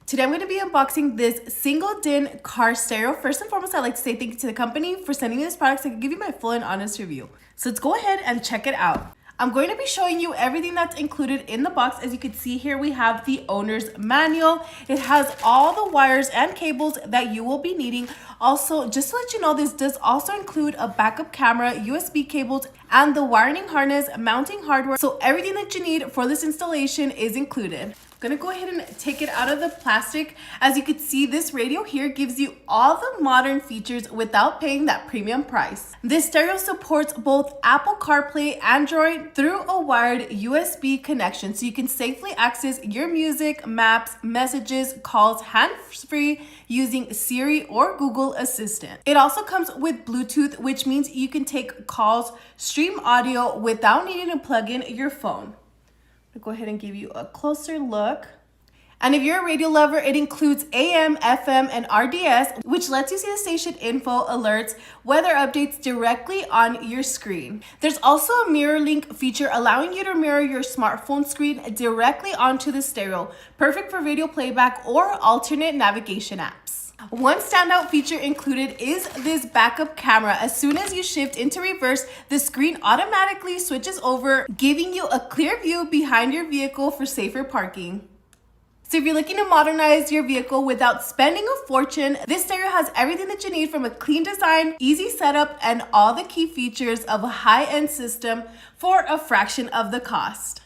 Today I'm going to be unboxing this single DIN car stereo. First and foremost, I'd like to say thank you to the company for sending me this product so I can give you my full and honest review. So let's go ahead and check it out. I'm going to be showing you everything that's included in the box. As you can see here, we have the owner's manual. It has all the wires and cables that you will be needing. Also, just to let you know, this does also include a backup camera, USB cables, and the wiring harness, mounting hardware. So everything that you need for this installation is included. I'm gonna go ahead and take it out of the plastic. As you can see, this radio here gives you all the modern features without paying that premium price. This stereo supports both Apple CarPlay, Android through a wired USB connection, so you can safely access your music, maps, messages, calls hands-free using Siri or Google Assistant. It also comes with Bluetooth, which means you can take calls, stream audio without needing to plug in your phone. I'll go ahead and give you a closer look. And if you're a radio lover, it includes AM, FM, and RDS, which lets you see the station info, alerts, weather updates directly on your screen. There's also a mirror link feature allowing you to mirror your smartphone screen directly onto the stereo, perfect for radio playback or alternate navigation apps. One standout feature included is this backup camera. As soon as you shift into reverse, the screen automatically switches over, giving you a clear view behind your vehicle for safer parking. So if you're looking to modernize your vehicle without spending a fortune, this stereo has everything that you need, from a clean design, easy setup, and all the key features of a high-end system for a fraction of the cost.